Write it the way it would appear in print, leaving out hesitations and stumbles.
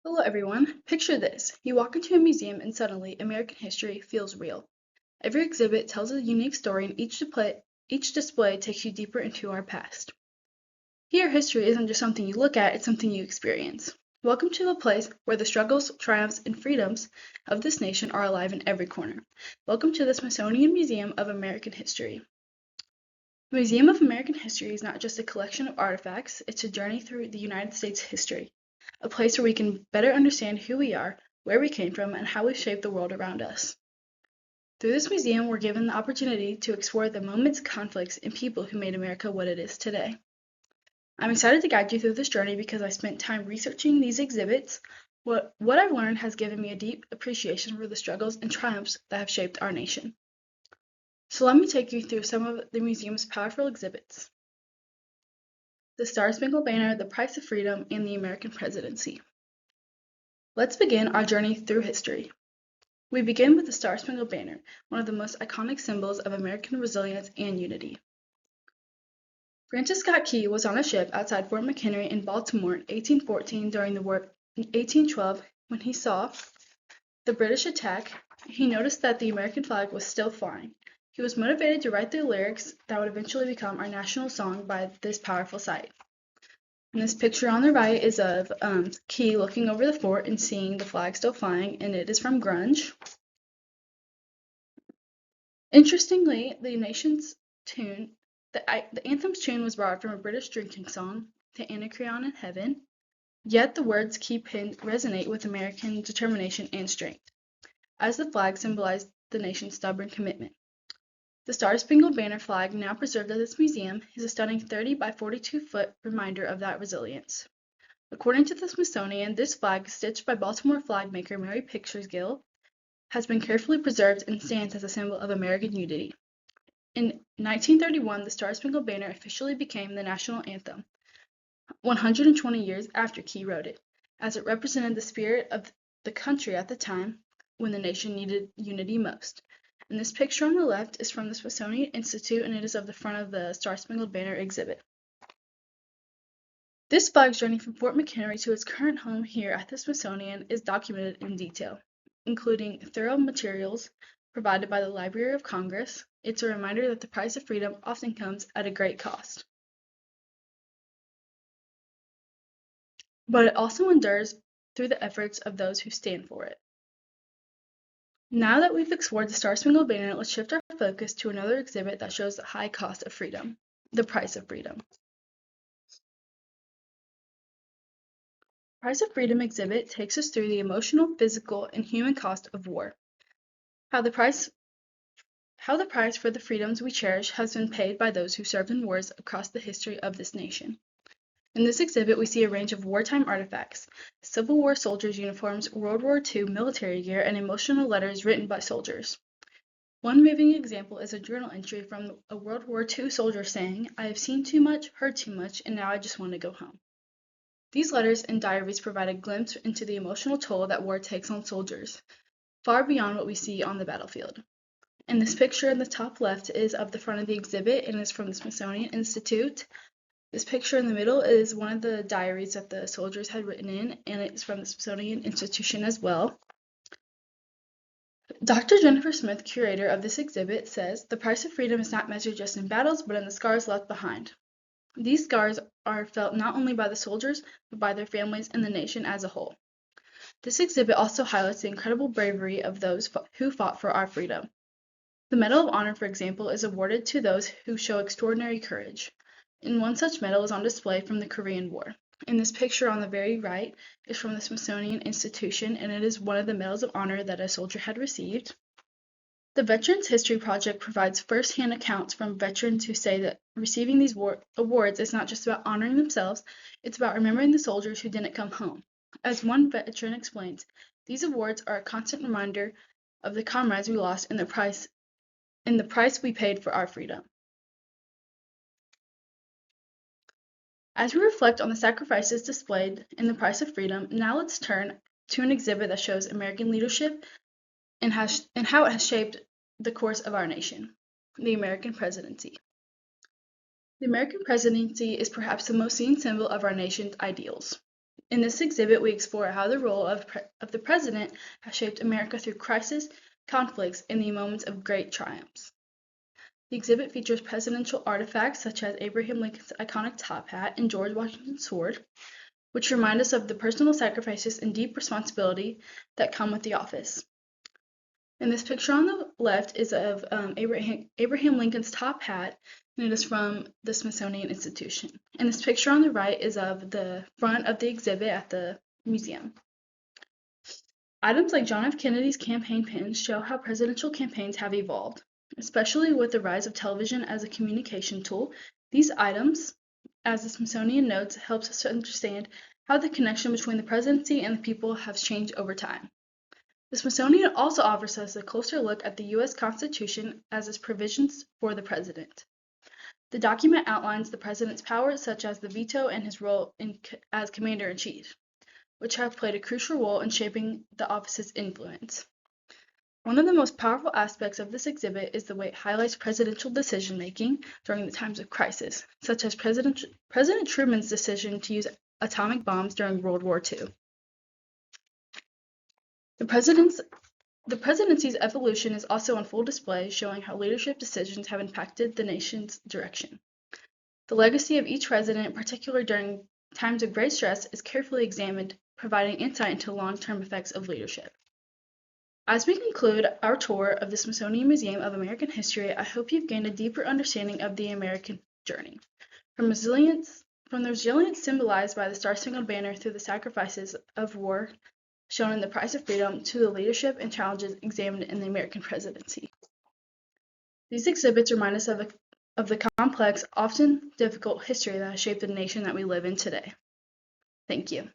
Hello everyone, picture this. You walk into a museum and suddenly American history feels real. Every exhibit tells a unique story and each display takes you deeper into our past. Here, history isn't just something you look at, it's something you experience. Welcome to a place where the struggles, triumphs, and freedoms of this nation are alive in every corner. Welcome to the Smithsonian Museum of American History. The Museum of American History is not just a collection of artifacts, it's a journey through the United States history, a place where we can better understand who we are, where we came from, and how we shaped the world around us. Through this museum, we're given the opportunity to explore the moments, conflicts, and people who made America what it is today. I'm excited to guide you through this journey because I spent time researching these exhibits. What I've learned has given me a deep appreciation for the struggles and triumphs that have shaped our nation. So let me take you through some of the museum's powerful exhibits. The Star-Spangled Banner, the Price of Freedom, and the American Presidency. Let's begin our journey through history. We begin with the Star-Spangled Banner, one of the most iconic symbols of American resilience and unity. Francis Scott Key was on a ship outside Fort McHenry in Baltimore in 1814 during the war in 1812. When he saw the British attack, he noticed that the American flag was still flying. He was motivated to write the lyrics that would eventually become our national song by this powerful sight. And this picture on the right is of Key looking over the fort and seeing the flag still flying, and it is from grunge. Interestingly, the nation's tune, the anthem's tune was borrowed from a British drinking song, "To Anacreon in Heaven," yet the words keep resonate with American determination and strength, as the flag symbolized the nation's stubborn commitment. The Star-Spangled Banner flag, now preserved at this museum, is a stunning 30 by 42-foot reminder of that resilience. According to the Smithsonian, this flag, stitched by Baltimore flag maker Mary Pickersgill, has been carefully preserved and stands as a symbol of American unity. In 1931, the Star-Spangled Banner officially became the national anthem, 120 years after Key wrote it, as it represented the spirit of the country at the time when the nation needed unity most. And this picture on the left is from the Smithsonian Institute, and it is of the front of the Star-Spangled Banner exhibit. This flag's journey from Fort McHenry to its current home here at the Smithsonian is documented in detail, including thorough materials provided by the Library of Congress. It's a reminder that the price of freedom often comes at a great cost, but it also endures through the efforts of those who stand for it. Now that we've explored the Star-Spangled Banner, let's shift our focus to another exhibit that shows the high cost of freedom, the price of freedom. The Price of Freedom exhibit takes us through the emotional, physical, and human cost of war. How the price for the freedoms we cherish has been paid by those who served in wars across the history of this nation. In this exhibit, we see a range of wartime artifacts, Civil War soldiers' uniforms, World War II military gear, and emotional letters written by soldiers. One moving example is a journal entry from a World War II soldier saying, "I have seen too much, heard too much, and now I just want to go home." These letters and diaries provide a glimpse into the emotional toll that war takes on soldiers, far beyond what we see on the battlefield. And this picture in the top left is of the front of the exhibit and is from the Smithsonian Institute. This picture in the middle is one of the diaries that the soldiers had written in, and it's from the Smithsonian Institution as well. Dr. Jennifer Smith, curator of this exhibit, says, "The price of freedom is not measured just in battles, but in the scars left behind." These scars are felt not only by the soldiers, but by their families and the nation as a whole. This exhibit also highlights the incredible bravery of those who fought for our freedom. The Medal of Honor, for example, is awarded to those who show extraordinary courage, and one such medal is on display from the Korean War. And this picture on the very right is from the Smithsonian Institution, and it is one of the Medals of Honor that a soldier had received. The Veterans History Project provides first-hand accounts from veterans who say that receiving these awards is not just about honoring themselves, it's about remembering the soldiers who didn't come home. As one veteran explains, "These awards are a constant reminder of the comrades we lost and the price we paid for our freedom." As we reflect on the sacrifices displayed in the price of freedom, now let's turn to an exhibit that shows American leadership and how it has shaped the course of our nation, the American presidency. The American presidency is perhaps the most seen symbol of our nation's ideals. In this exhibit, we explore how the role of the president has shaped America through crisis, conflicts, and the moments of great triumphs. The exhibit features presidential artifacts such as Abraham Lincoln's iconic top hat and George Washington's sword, which remind us of the personal sacrifices and deep responsibility that come with the office. And this picture on the left is of Abraham Lincoln's top hat, and it is from the Smithsonian Institution. And this picture on the right is of the front of the exhibit at the museum. Items like John F. Kennedy's campaign pins show how presidential campaigns have evolved. Especially with the rise of television as a communication tool, these items, as the Smithsonian notes, helps us to understand how the connection between the presidency and the people has changed over time. The Smithsonian also offers us a closer look at the U.S. Constitution as its provisions for the president. The document outlines the president's powers, such as the veto and his role as commander-in-chief, which have played a crucial role in shaping the office's influence. One of the most powerful aspects of this exhibit is the way it highlights presidential decision-making during the times of crisis, such as President Truman's decision to use atomic bombs during World War II. The presidency's evolution is also on full display, showing how leadership decisions have impacted the nation's direction. The legacy of each president, particularly during times of great stress, is carefully examined, providing insight into long-term effects of leadership. As we conclude our tour of the Smithsonian Museum of American History, I hope you've gained a deeper understanding of the American journey. From the resilience symbolized by the Star-Spangled Banner through the sacrifices of war shown in The Price of Freedom to the leadership and challenges examined in the American presidency. These exhibits remind us of the complex, often difficult history that has shaped the nation that we live in today. Thank you.